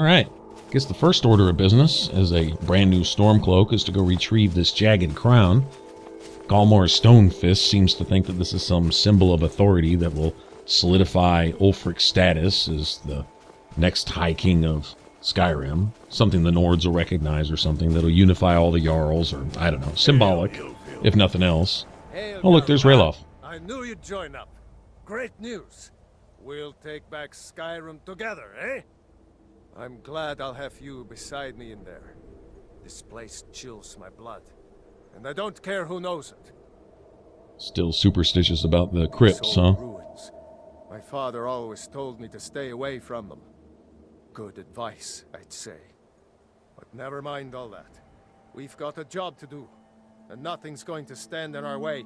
Alright. Guess the first order of business, as a brand new Stormcloak, is to go retrieve this Jagged Crown. Galmar's Stonefist seems to think that this is some symbol of authority that will solidify Ulfric's status as the next High King of Skyrim. Something the Nords will recognize or something that'll unify all the Jarls, or, I don't know, symbolic, if nothing else. Oh look, there's Ralof. I knew you'd join up. Great news. We'll take back Skyrim together, eh? I'm glad I'll have you beside me in there. This place chills my blood. And I don't care who knows it. Still superstitious about the crypts, So huh? ruins. My father always told me to stay away from them. Good advice, I'd say. But never mind all that. We've got a job to do. And nothing's going to stand in our way.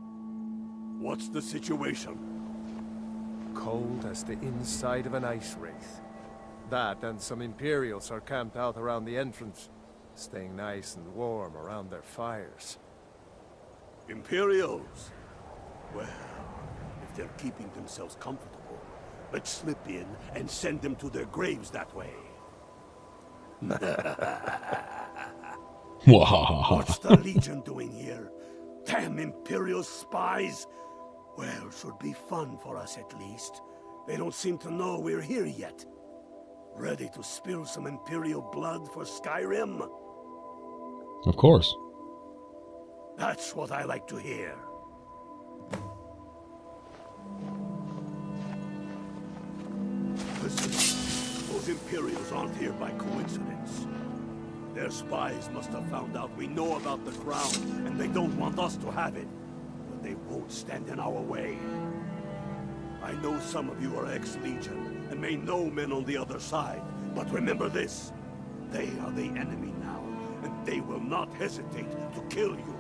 What's the situation? Cold as the inside of an ice wraith. That and some Imperials are camped out around the entrance, staying nice and warm around their fires. Imperials? Well, if they're keeping themselves comfortable, let's slip in and send them to their graves that way. What's the Legion doing here? Damn Imperial spies! Well, should be fun for us at least. They don't seem to know we're here yet. Ready to spill some Imperial blood for Skyrim? Of course. That's what I like to hear. Listen, those Imperials aren't here by coincidence. Their spies must have found out we know about the crown, and they don't want us to have it. But they won't stand in our way. I know some of you are ex-Legion, and may know men on the other side. But remember this, they are the enemy now, and they will not hesitate to kill you.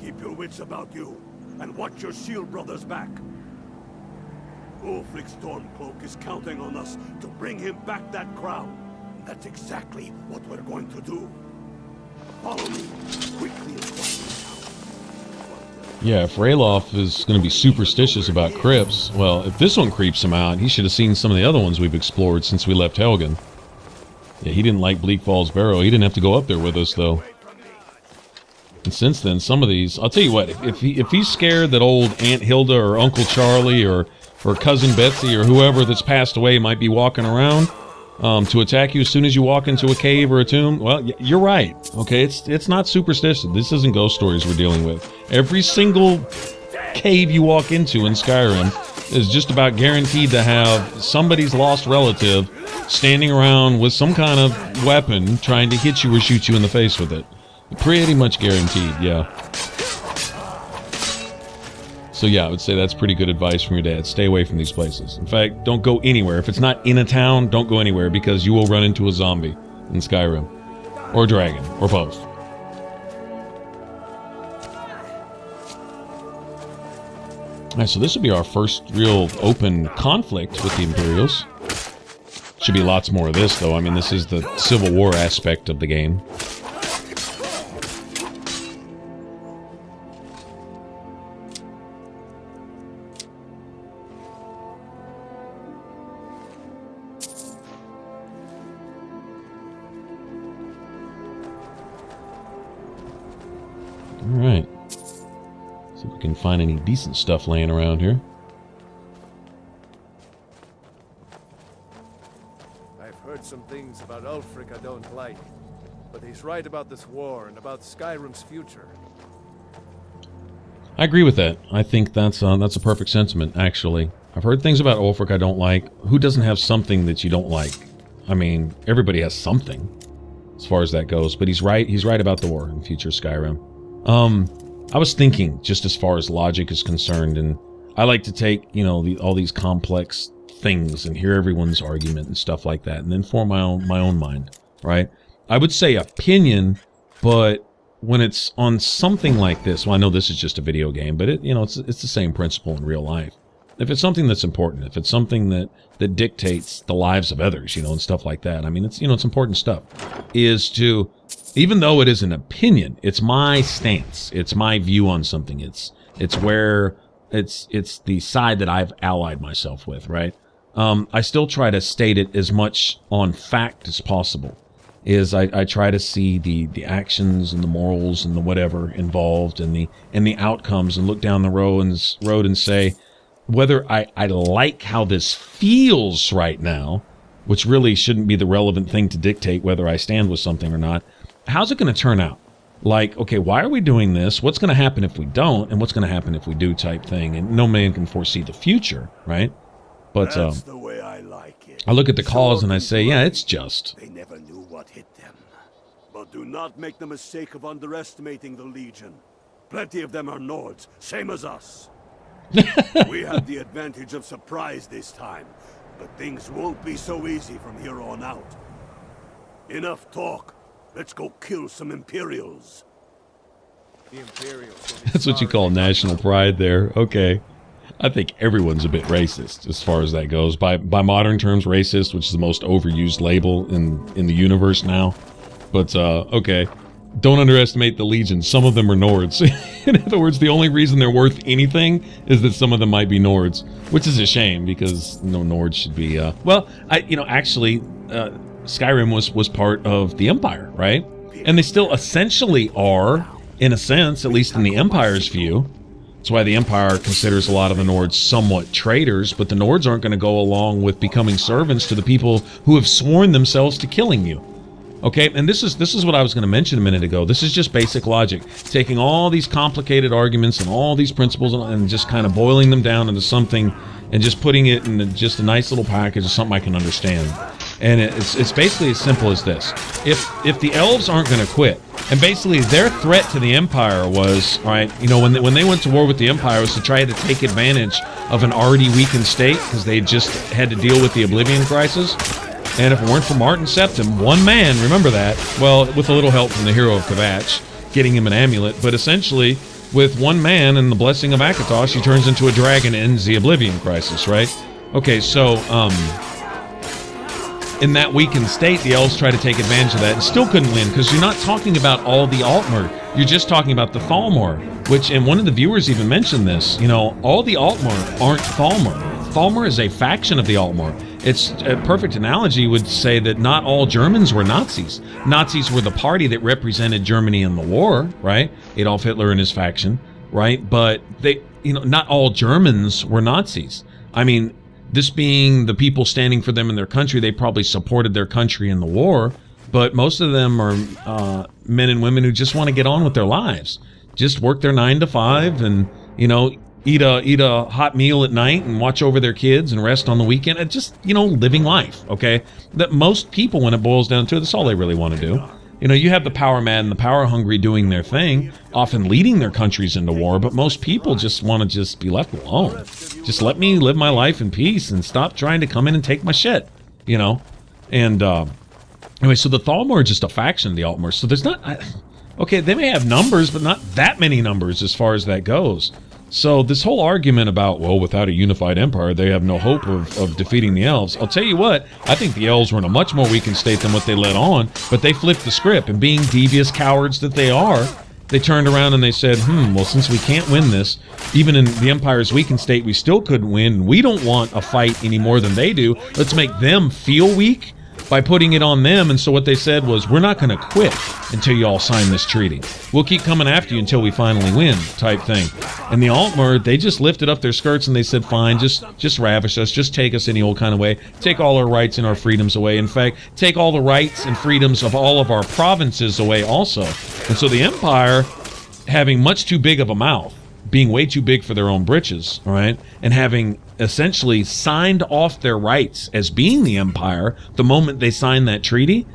Keep your wits about you, and watch your shield brothers back. Ulfric Stormcloak is counting on us to bring him back that crown. And that's exactly what we're going to do. Follow me, quickly and quietly now. Yeah, if Ralof is going to be superstitious about crypts, well, if this one creeps him out, he should have seen some of the other ones we've explored since we left Helgen. Yeah, he didn't like Bleak Falls Barrow. He didn't have to go up there with us, though. And since then, some of these... I'll tell you what, if he's scared that old Aunt Hilda or Uncle Charlie or Cousin Betsy or whoever that's passed away might be walking around to attack you as soon as you walk into a cave or a tomb, well, you're right. Okay, it's not superstition. This isn't ghost stories we're dealing with. Every single cave you walk into in Skyrim is just about guaranteed to have somebody's lost relative standing around with some kind of weapon trying to hit you or shoot you in the face with it. Pretty much guaranteed, yeah. So yeah, I would say that's pretty good advice from your dad. Stay away from these places. In fact, don't go anywhere. If it's not in a town, don't go anywhere, because you will run into a zombie in Skyrim. Or a dragon, or both. Alright, so this will be our first real open conflict with the Imperials. Should be lots more of this, though. I mean, this is the Civil War aspect of the game. Alright. See if we can find any decent stuff laying around here. I've heard some things about Ulfric I don't like. But he's right about this war and about Skyrim's future. I agree with that. I think that's a perfect sentiment, actually. I've heard things about Ulfric I don't like. Who doesn't have something that you don't like? I mean, everybody has something, as far as that goes. But he's right. He's right about the war in future Skyrim. I was thinking, just as far as logic is concerned, and I like to take, you know, all these complex things and hear everyone's argument and stuff like that, and then form my own mind, right? I would say opinion, but when it's on something like this, well, I know this is just a video game, but it's the same principle in real life. If it's something that's important, if it's something that dictates the lives of others, and stuff like that, I mean, it's important stuff, is to, even though it is an opinion, it's my stance, it's my view on something, it's the side that I've allied myself with, right? I still try to state it as much on fact as possible. I try to see the actions and the morals and the whatever involved and the outcomes, and look down the road and say whether I like how this feels right now, which really shouldn't be the relevant thing to dictate whether I stand with something or not. How's it going to turn out? Like, okay, why are we doing this? What's going to happen if we don't? And what's going to happen if we do, type thing. And no man can foresee the future, right? But That's the way I like it. I look at the cause and I say, yeah, it's just. They never knew what hit them. But do not make the mistake of underestimating the Legion. Plenty of them are Nords, same as us. We have the advantage of surprise this time, but things won't be so easy from here on out. Enough talk. Let's go kill some Imperials. The Imperials. That's what you call national pride there. Okay. I think everyone's a bit racist as far as that goes. By modern terms, racist, which is the most overused label in the universe now. But, okay. Don't underestimate the Legion. Some of them are Nords. In other words, the only reason they're worth anything is that some of them might be Nords, which is a shame because no Nords should be, well, actually, Skyrim was part of the Empire, right? And they still essentially are, in a sense, at least in the Empire's view. That's why the Empire considers a lot of the Nords somewhat traitors, but the Nords aren't going to go along with becoming servants to the people who have sworn themselves to killing you. Okay, and this is what I was going to mention a minute ago. This is just basic logic. Taking all these complicated arguments and all these principles and just kind of boiling them down into something and just putting it in just a nice little package of something I can understand. And it's basically as simple as this. If the elves aren't going to quit, and basically their threat to the Empire was, all right, when they went to war with the Empire, was to try to take advantage of an already weakened state because they just had to deal with the Oblivion Crisis. And if it weren't for Martin Septim, one man, remember that, well, with a little help from the hero of Kvatch, getting him an amulet, but essentially, with one man and the blessing of Akatosh, he turns into a dragon and ends the Oblivion Crisis, right? Okay, so, in that weakened state, the elves try to take advantage of that and still couldn't win, because you're not talking about all the Altmer, you're just talking about the Thalmor, which, and one of the viewers even mentioned this, all the Altmer aren't Thalmor. Thalmor is a faction of the Altmer. It's a perfect analogy would say that not all Germans were Nazis. Nazis were the party that represented Germany in the war, right? Adolf Hitler and his faction, right? But they, not all Germans were Nazis. I mean, this being the people standing for them in their country, they probably supported their country in the war, but most of them are men and women who just want to get on with their lives. Just work their 9 to 5 and, eat a hot meal at night and watch over their kids and rest on the weekend. And just, living life, okay? That most people, when it boils down to it, that's all they really want to do. You have the power mad and the power hungry doing their thing, often leading their countries into war, but most people just want to just be left alone. Just let me live my life in peace and stop trying to come in and take my shit, And, anyway, so the Thalmor are just a faction of the Altmer. So there's not... Okay, they may have numbers, but not that many numbers as far as that goes. So this whole argument about, well, without a unified empire, they have no hope of defeating the elves. I'll tell you what, I think the elves were in a much more weakened state than what they let on, but they flipped the script, and being devious cowards that they are, they turned around and they said, well, since we can't win this, even in the empire's weakened state, we still couldn't win, and we don't want a fight any more than they do. Let's make them feel weak by putting it on them. And so what they said was, we're not going to quit until you all sign this treaty. We'll keep coming after you until we finally win, type thing. And the Altmer, they just lifted up their skirts and they said, fine, just ravish us, just take us any old kind of way, take all our rights and our freedoms away. In fact, take all the rights and freedoms of all of our provinces away also. And so the Empire, having much too big of a mouth, being way too big for their own britches, all right, and having essentially signed off their rights as being the Empire the moment they signed that treaty,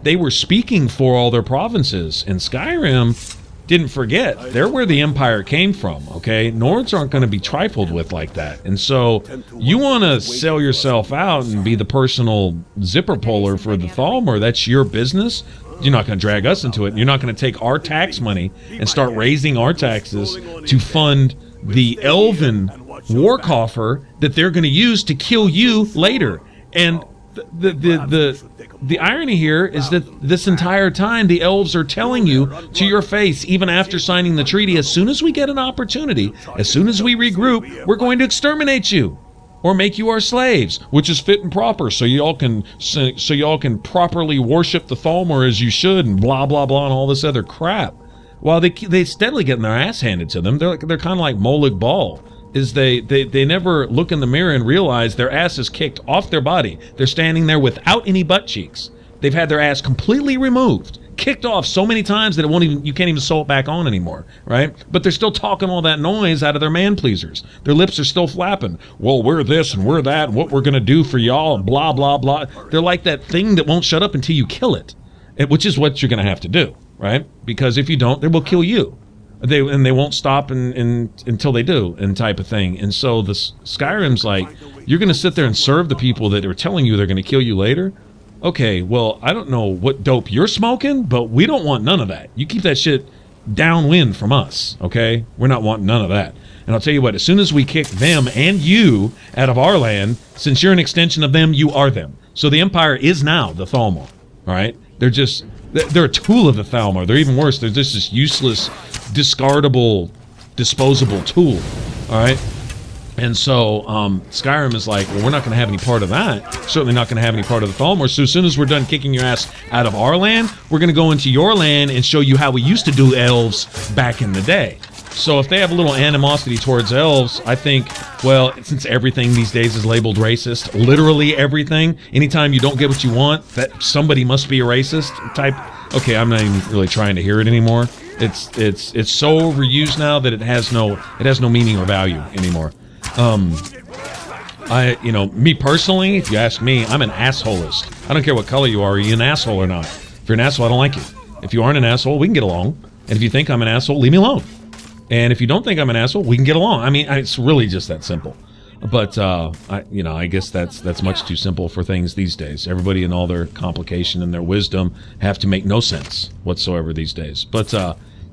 they were speaking for all their provinces. And Skyrim, didn't forget, they're where the Empire came from, okay? Nords aren't going to be trifled with like that. And so you want to sell yourself out and be the personal zipper puller for the Thalmor, that's your business. You're not going to drag us into it. You're not going to take our tax money and start raising our taxes to fund the elven war coffer that they're going to use to kill you later. And the irony here is that this entire time the elves are telling you to your face, even after signing the treaty, as soon as we get an opportunity, as soon as we regroup, we're going to exterminate you. or make you our slaves, which is fit and proper, so y'all can properly worship the Thalmor as you should, and blah blah blah, and all this other crap. While they steadily getting their ass handed to them, they're kind of like Molig Ball. Is they never look in the mirror and realize their ass is kicked off their body. They're standing there without any butt cheeks. They've had their ass completely removed, kicked off so many times that you can't even sew it back on anymore, right? But they're still talking all that noise out of their man pleasers. Their lips are still flapping. Well, we're this and we're that, and what we're gonna do for y'all, and blah blah blah. They're like that thing that won't shut up until you kill it, which is what you're gonna have to do, right? Because if you don't, they will kill you. They won't stop until they do, and type of thing. And so the Skyrim's like, you're gonna sit there and serve the people that are telling you they're gonna kill you later. Okay, well, I don't know what dope you're smoking, but we don't want none of that. You keep that shit downwind from us, okay? We're not wanting none of that. And I'll tell you what, as soon as we kick them and you out of our land, since you're an extension of them, you are them. So the Empire is now the Thalmor, all right? They're a tool of the Thalmor. They're even worse. They're just this useless, discardable, disposable tool, all right? And so Skyrim is like, well, we're not going to have any part of that. Certainly not going to have any part of the Thalmor. So as soon as we're done kicking your ass out of our land, we're going to go into your land and show you how we used to do elves back in the day. So if they have a little animosity towards elves, I think, well, since everything these days is labeled racist, literally everything, anytime you don't get what you want, that somebody must be a racist type. Okay, I'm not even really trying to hear it anymore. It's so overused now that it has no meaning or value anymore. Me personally, if you ask me, I'm an assholist. I don't care what color you are you an asshole or not? If you're an asshole, I don't like you. If you aren't an asshole, we can get along. And if you think I'm an asshole, leave me alone. And if you don't think I'm an asshole, we can get along. I mean, it's really just that simple. But, I guess that's much too simple for things these days. Everybody in all their complication and their wisdom have to make no sense whatsoever these days. But,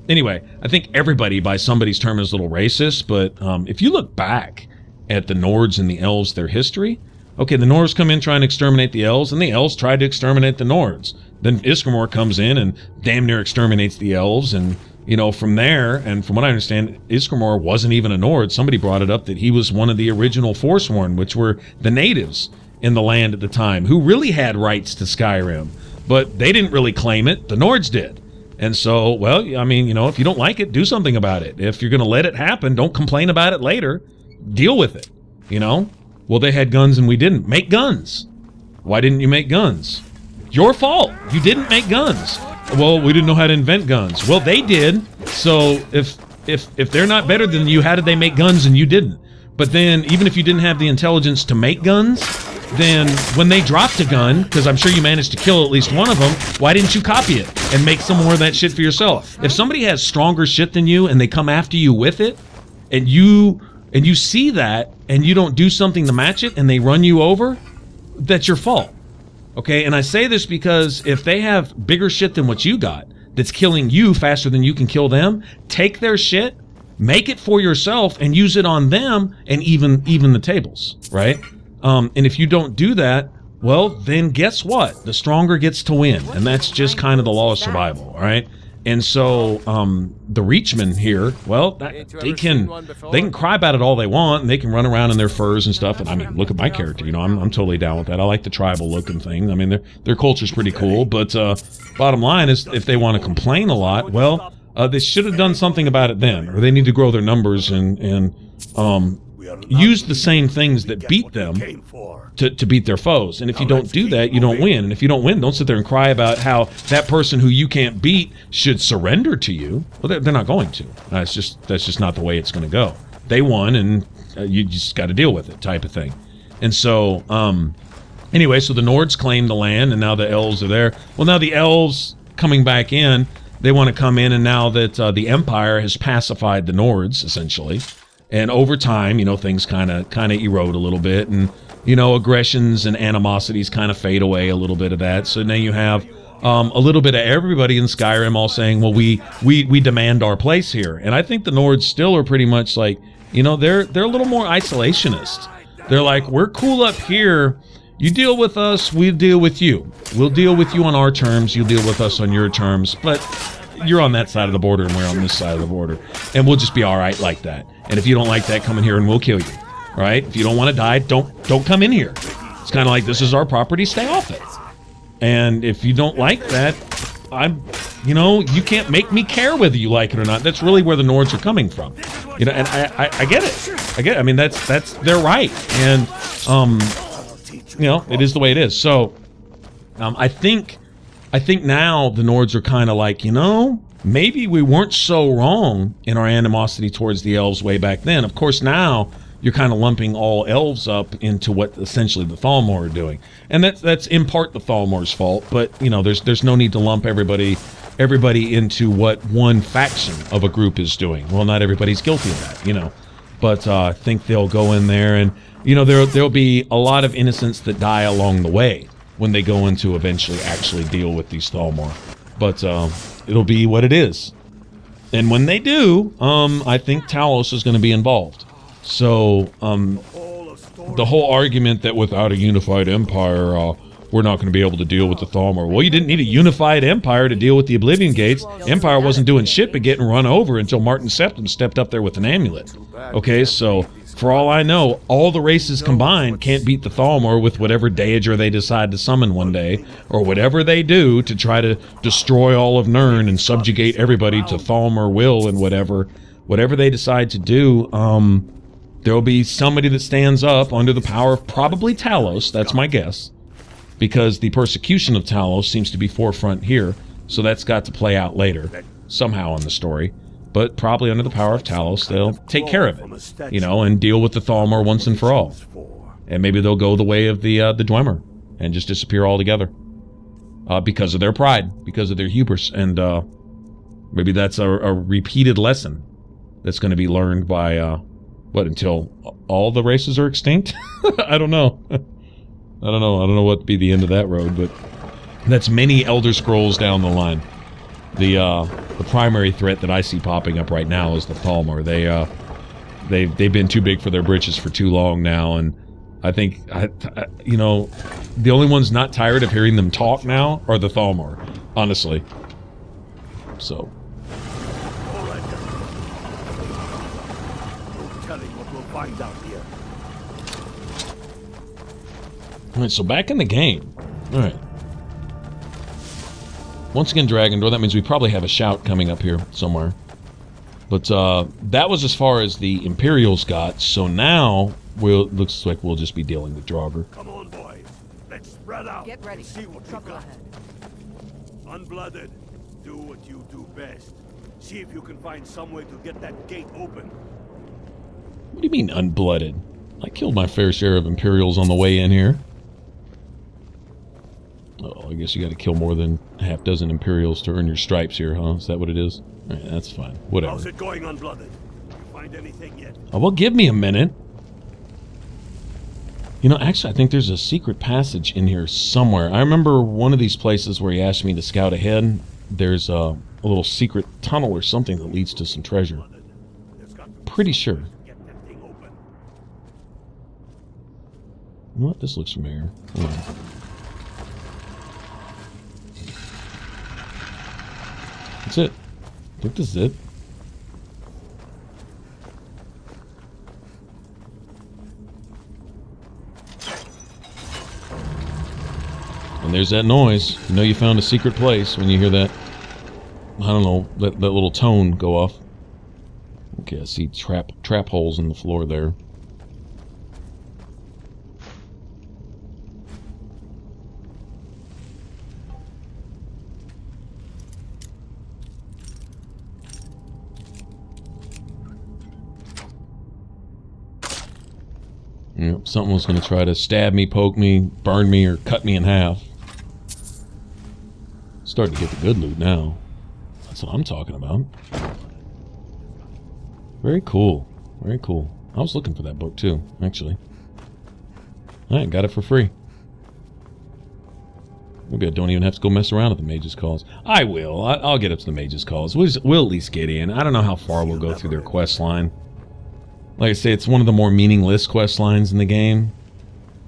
anyway, I think everybody by somebody's term is a little racist. But if you look back at the Nords and the Elves, their history, okay, the Nords come in trying to exterminate the Elves, and the Elves tried to exterminate the Nords. Then Isgramor comes in and damn near exterminates the Elves, and from there, and from what I understand, Isgramor wasn't even a Nord. Somebody brought it up that he was one of the original Forsworn, which were the natives in the land at the time, who really had rights to Skyrim, but they didn't really claim it. The Nords did. And so, well, I mean, if you don't like it, do something about it. If you're going to let it happen, don't complain about it later. Deal with it, Well, they had guns and we didn't. Make guns. Why didn't you make guns? Your fault. You didn't make guns. Well, we didn't know how to invent guns. Well, they did. So if they're not better than you, how did they make guns and you didn't? But then, even if you didn't have the intelligence to make guns, then when they dropped a gun, because I'm sure you managed to kill at least one of them, why didn't you copy it and make some more of that shit for yourself? If somebody has stronger shit than you and they come after you with it, and you see that and you don't do something to match it and they run you over, that's your fault. Okay, and I say this because if they have bigger shit than what you got that's killing you faster than you can kill them, take their shit, make it for yourself, and use it on them, and even the tables, right? And if you don't do that, well, then guess what? The stronger gets to win, and that's just kind of the law of survival, all right? And so the Reachmen here, well, they can cry about it all they want, and they can run around in their furs and stuff. And I mean, look at my character, I'm totally down with that. I like the tribal looking thing. I mean, their culture's pretty cool. But bottom line is, if they want to complain a lot, well, they should have done something about it then, or they need to grow their numbers and use the same things that beat them to beat their foes. And if you don't do that, you don't win. And if you don't win, don't sit there and cry about how that person who you can't beat should surrender to you. Well, they're not going to. That's just not the way it's going to go. They won, and you just got to deal with it, type of thing. And so, anyway, so the Nords claimed the land, and now the Elves are there. Well, now the Elves coming back in, they want to come in, and now that the Empire has pacified the Nords, essentially, and over time, things kind of erode a little bit, and aggressions and animosities kind of fade away a little bit of that. So now you have a little bit of everybody in Skyrim all saying, well, we demand our place here. And I think the Nords still are pretty much like, they're a little more isolationist. They're like, we're cool up here. You deal with us, we deal with you. We'll deal with you on our terms. You deal with us on your terms. But you're on that side of the border and we're on this side of the border. And we'll just be all right like that. And if you don't like that, come in here and we'll kill you. right? If you don't want to die, don't come in here. It's kind of like, this is our property, stay off it. And if you don't like that, you can't make me care whether you like it or not. That's really where the Nords are coming from. And I get it. I mean, that's their right. And, it is the way it is. So, I think now the Nords are kind of like, maybe we weren't so wrong in our animosity towards the elves way back then. Of course, now you're kind of lumping all elves up into what essentially the Thalmor are doing. And that's in part the Thalmor's fault, but, there's no need to lump everybody into what one faction of a group is doing. Well, not everybody's guilty of that, But I think they'll go in there and, there'll be a lot of innocents that die along the way when they go into eventually actually deal with these Thalmor. But it'll be what it is. And when they do, I think Talos is going to be involved. So, the whole argument that without a unified empire, we're not going to be able to deal with the Thalmor. Well, you didn't need a unified empire to deal with the Oblivion Gates. Empire wasn't doing shit but getting run over until Martin Septim stepped up there with an amulet. Okay, so, for all I know, all the races combined can't beat the Thalmor with whatever Daedra they decide to summon one day, or whatever they do to try to destroy all of Nirn and subjugate everybody to Thalmor will and whatever they decide to do. There'll be somebody that stands up under the power of probably Talos, that's my guess, because the persecution of Talos seems to be forefront here, so that's got to play out later, somehow in the story. But probably under the power of Talos, they'll take care of it, and deal with the Thalmor once and for all. And maybe they'll go the way of the Dwemer and just disappear altogether. Because of their pride, because of their hubris, and maybe that's a repeated lesson that's going to be learned by... until all the races are extinct? I don't know. I don't know what would be the end of that road, but that's many Elder Scrolls down the line. The primary threat that I see popping up right now is the Thalmor. They've been too big for their britches for too long now, and I think the only ones not tired of hearing them talk now are the Thalmor, honestly. So. Find out here. Alright, so back in the game. Alright. Once again, Dragon Door, that means we probably have a shout coming up here somewhere. But that was as far as the Imperials got, so now looks like we'll just be dealing with Draugr. Come on, boys. Let's spread out. Get ready. See what we got. Unblooded, do what you do best. See if you can find some way to get that gate open. What do you mean, unblooded? I killed my fair share of Imperials on the way in here. Oh, I guess you gotta kill more than a half dozen Imperials to earn your stripes here, huh? Is that what it is? Alright, that's fine. Whatever. How's it going, Unblooded? You find anything yet? Oh, well, give me a minute. Actually, I think there's a secret passage in here somewhere. I remember one of these places where he asked me to scout ahead. There's a little secret tunnel or something that leads to some treasure. Pretty sure. What? This looks familiar. Hold on. That's it. I think this is it. And there's that noise. You know you found a secret place when you hear that. I don't know, that little tone go off. Okay, I see trap holes in the floor there. Something was going to try to stab me, poke me, burn me, or cut me in half. Starting to get the good loot now. That's what I'm talking about. Very cool. Very cool. I was looking for that book too, actually. I got it for free. Maybe I don't even have to go mess around with the Mage's Calls. I will. I'll get up to the Mage's Calls. We'll at least get in. I don't know how far we'll go through their quest line. Like I say, it's one of the more meaningless quest lines in the game.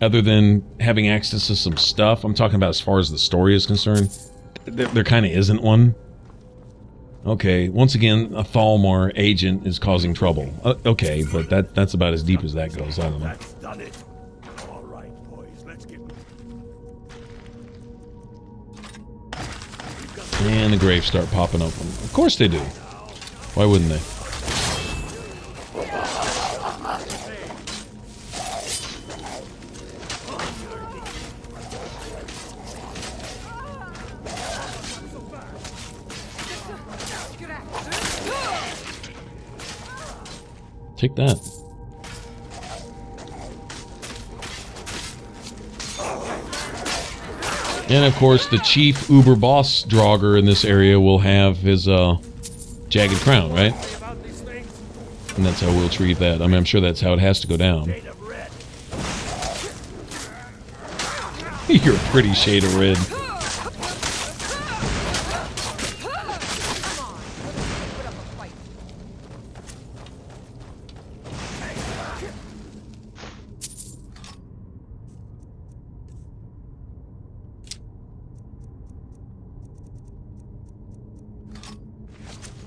Other than having access to some stuff. I'm talking about as far as the story is concerned. There kind of isn't one. Okay, once again, a Thalmor agent is causing trouble. Okay, but that's about as deep as that goes. I don't know. That's done it. All right, boys, let's get... And the graves start popping open. Of course they do. Why wouldn't they? Take that. And of course, the chief uber boss Draugr in this area will have his Jagged Crown, right? And that's how we'll treat that. I mean, I'm sure that's how it has to go down. You're a pretty shade of red.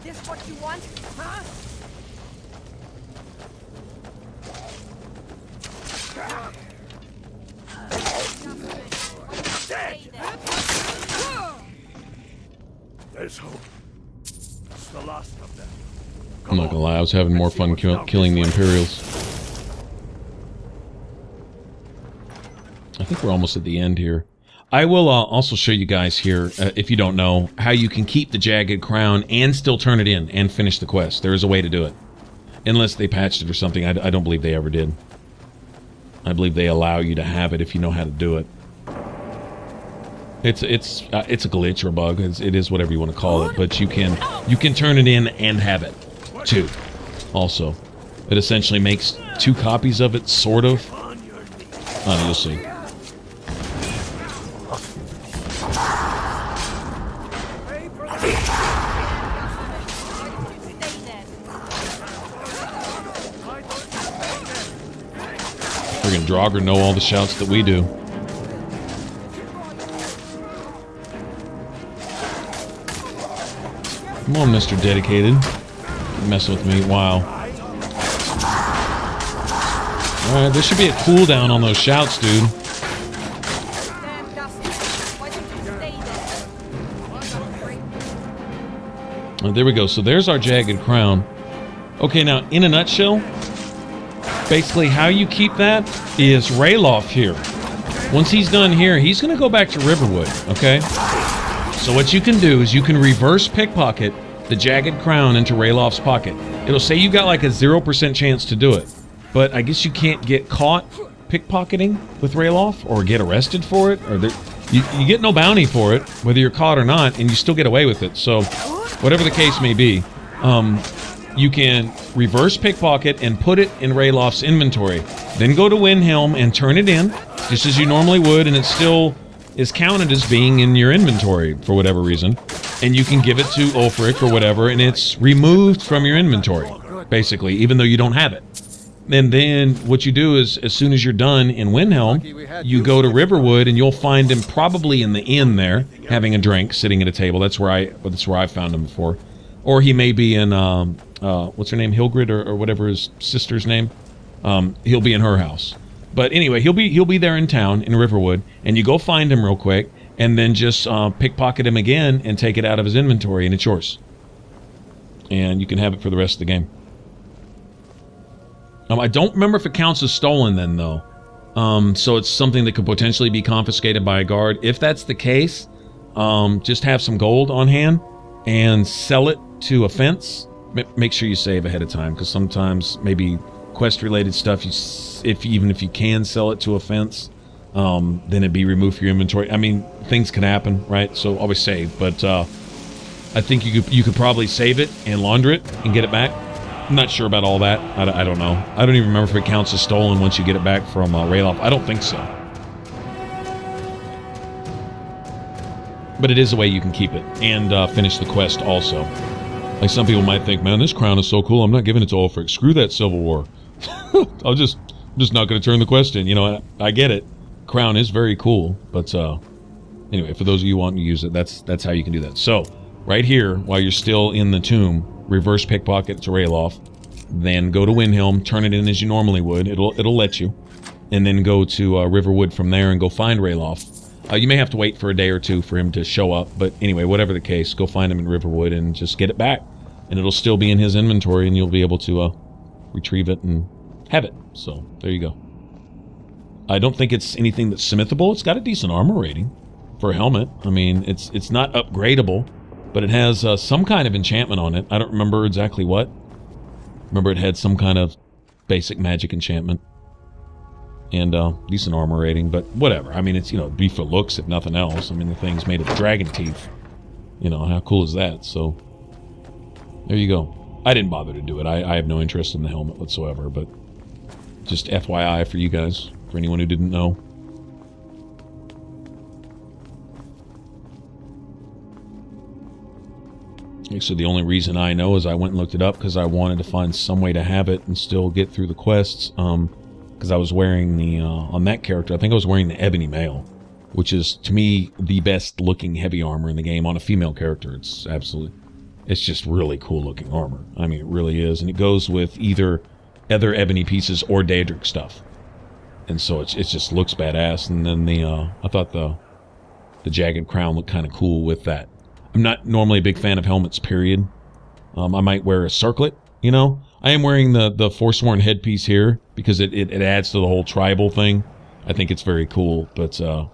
This what you want, huh? There's hope. It's the last of them. I'm not gonna lie, I was having more fun killing the Imperials. I think we're almost at the end here. I will also show you guys here, if you don't know, how you can keep the Jagged Crown and still turn it in and finish the quest. There is a way to do it. Unless they patched it or something. I don't believe they ever did. I believe they allow you to have it if you know how to do it. It's a glitch or a bug. It is whatever you want to call it, but you can turn it in and have it too. Also, it essentially makes 2 copies of it, sort of. You'll see. Friggin' Draugr know all the shouts that we do. Come on, Mr. Dedicated. You're messing with me. Wow. Alright, there should be a cooldown on those shouts, dude. Oh, there we go. So there's our Jagged Crown. Okay, now, in a nutshell, basically how you keep that is Ralof here. Once he's done here, he's going to go back to Riverwood, okay? So what you can do is you can reverse pickpocket the Jagged Crown into Ralof's pocket. It'll say you got like a 0% chance to do it, but I guess you can't get caught pickpocketing with Ralof or get arrested for it, or you get no bounty for it, whether you're caught or not, and you still get away with it. So whatever the case may be, you can reverse pickpocket and put it in Ralof's inventory. Then go to Windhelm and turn it in, just as you normally would, and it still is counted as being in your inventory for whatever reason. And you can give it to Ulfric or whatever, and it's removed from your inventory, basically, even though you don't have it. And then what you do is, as soon as you're done in Windhelm, you go to Riverwood, and you'll find him probably in the inn there, having a drink, sitting at a table. That's where I found him before. Or he may be in, what's her name, Hilgrid, or whatever his sister's name. He'll be in her house. But anyway, he'll be there in town, in Riverwood, and you go find him real quick, and then just pickpocket him again and take it out of his inventory, and it's yours. And you can have it for the rest of the game. I don't remember if it counts as stolen then, though. So it's something that could potentially be confiscated by a guard. If that's the case, just have some gold on hand and sell it to a fence. Make sure you save ahead of time, because sometimes maybe quest-related stuff, even if you can sell it to a fence, then it'd be removed from your inventory. I mean, things can happen, right? So always save. But I think you could probably save it and launder it and get it back. I'm not sure about all that. I don't know. I don't even remember if it counts as stolen once you get it back from Ralof. I don't think so. But it is a way you can keep it and finish the quest also. Like some people might think, man, this crown is so cool, I'm not giving it to Ulfric. Screw that Civil War. I'm just not going to turn the quest in. You know, I get it. Crown is very cool, but anyway, for those of you wanting to use it, that's how you can do that. So, right here, while you're still in the tomb, reverse pickpocket to Ralof, then go to Windhelm, turn it in as you normally would. It'll let you, and then go to Riverwood from there and go find Ralof. You may have to wait for a day or two for him to show up, but anyway, whatever the case, go find him in Riverwood and just get it back, and it'll still be in his inventory, and you'll be able to retrieve it and have it. So there you go. I don't think it's anything that's smithable. It's got a decent armor rating for a helmet. I mean, it's not upgradable, but it has some kind of enchantment on it. I don't remember exactly what. Remember, it had some kind of basic magic enchantment. And decent armor rating, but whatever. I mean, it's, you know, be for looks if nothing else. I mean, the thing's made of dragon teeth. You know, how cool is that? So, there you go. I didn't bother to do it. I have no interest in the helmet whatsoever, but just FYI for you guys, for anyone who didn't know. Okay, so the only reason I know is I went and looked it up because I wanted to find some way to have it and still get through the quests. Because I was wearing the, on that character, I think I was wearing the Ebony Mail, which is, to me, the best looking heavy armor in the game on a female character. It's absolutely, it's just really cool looking armor. I mean, it really is. And it goes with either other ebony pieces or Daedric stuff. And so it just looks badass. And then I thought the Jagged Crown looked kind of cool with that. I'm not normally a big fan of helmets, period. I might wear a circlet, you know. I am wearing the Forsworn headpiece here because it adds to the whole tribal thing. I think it's very cool, but for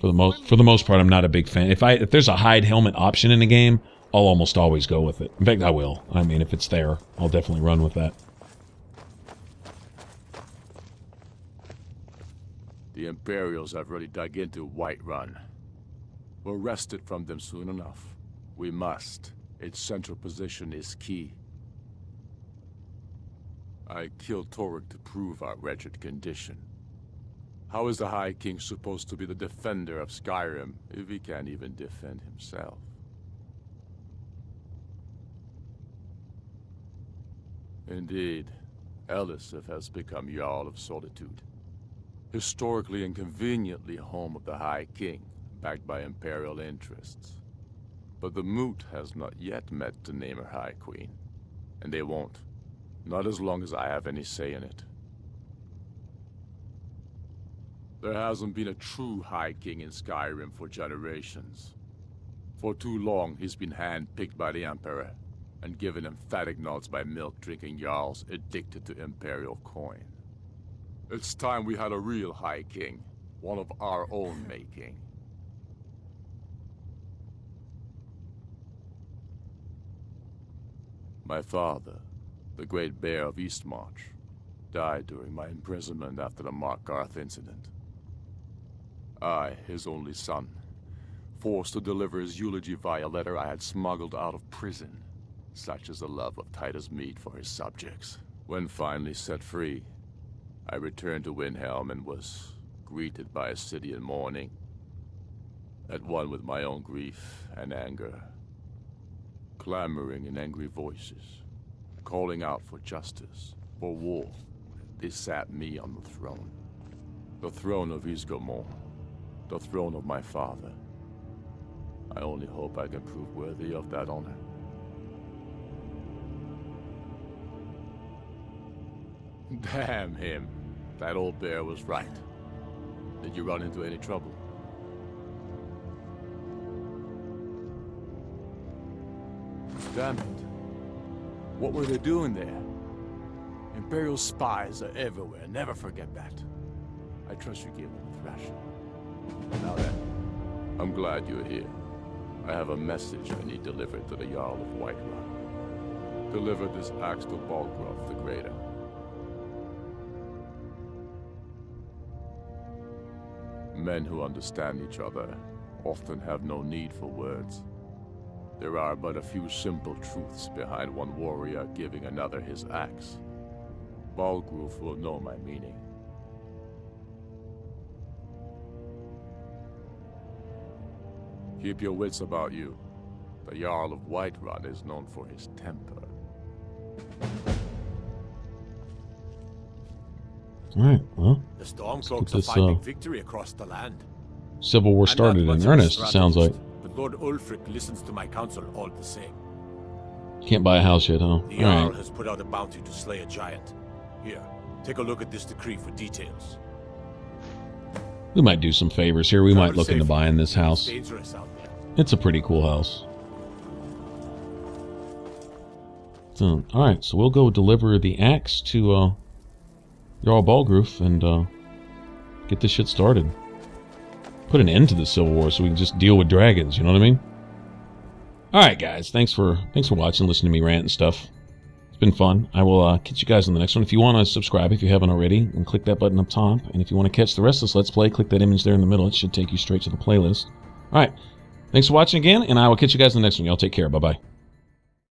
the most part, I'm not a big fan. If there's a hide helmet option in the game, I'll almost always go with it. In fact, I will. I mean, if it's there, I'll definitely run with that. The Imperials have already dug into Whiterun. We'll wrest it from them soon enough. We must. Its central position is key. I killed Torek to prove our wretched condition. How is the High King supposed to be the defender of Skyrim if he can't even defend himself? Indeed, Elisif has become Jarl of Solitude. Historically and conveniently home of the High King, backed by Imperial interests. But the Moot has not yet met to name her High Queen. And they won't. Not as long as I have any say in it. There hasn't been a true High King in Skyrim for generations. For too long, he's been hand-picked by the Emperor, and given emphatic nods by milk-drinking Jarls addicted to Imperial coin. It's time we had a real High King, one of our own making. My father, the Great Bear of Eastmarch, died during my imprisonment after the Markarth incident. I, his only son, forced to deliver his eulogy via letter I had smuggled out of prison. Such is the love of Titus meat for his subjects. When finally set free, I returned to Windhelm and was greeted by a city in mourning, at one with my own grief and anger. Clamoring in angry voices, calling out for justice, for war. They sat me on the throne of Ysgramor, the throne of my father. I only hope I can prove worthy of that honor. Damn him. That old bear was right. Did you run into any trouble? Damn it. What were they doing there? Imperial spies are everywhere. Never forget that. I trust you gave them a thrashing. Now then, I'm glad you're here. I have a message I need delivered to the Jarl of Whiterun. Deliver this axe to Balgruuf the Greater. Men who understand each other often have no need for words. There are but a few simple truths behind one warrior giving another his axe. Balgruuf will know my meaning. Keep your wits about you. The Jarl of Whiterun is known for his temper. Alright, well, The Stormcloaks are this, finding victory across the land. Civil War started in earnest, it sounds like. but Lord Ulfric listens to my counsel all the same. Can't buy a house yet, huh? The All Jarl right. has put out a bounty to slay a giant. Here, take a look at this decree for details. We might do some favors here. We might look into buying this It's house. dangerous out there. It's a pretty cool house. So, all right, so we'll go deliver the axe to Jarl Balgruf and get this shit started. Put an end to the Civil War so we can just deal with dragons. You know what I mean? All right, guys. Thanks for watching, listening to me rant and stuff. It's been fun. I will catch you guys on the next one. If you want to subscribe, if you haven't already, then click that button up top. And if you want to catch the rest of this Let's Play, click that image there in the middle. It should take you straight to the playlist. All right. Thanks for watching again, and I will catch you guys in the next one. Y'all take care. Bye-bye.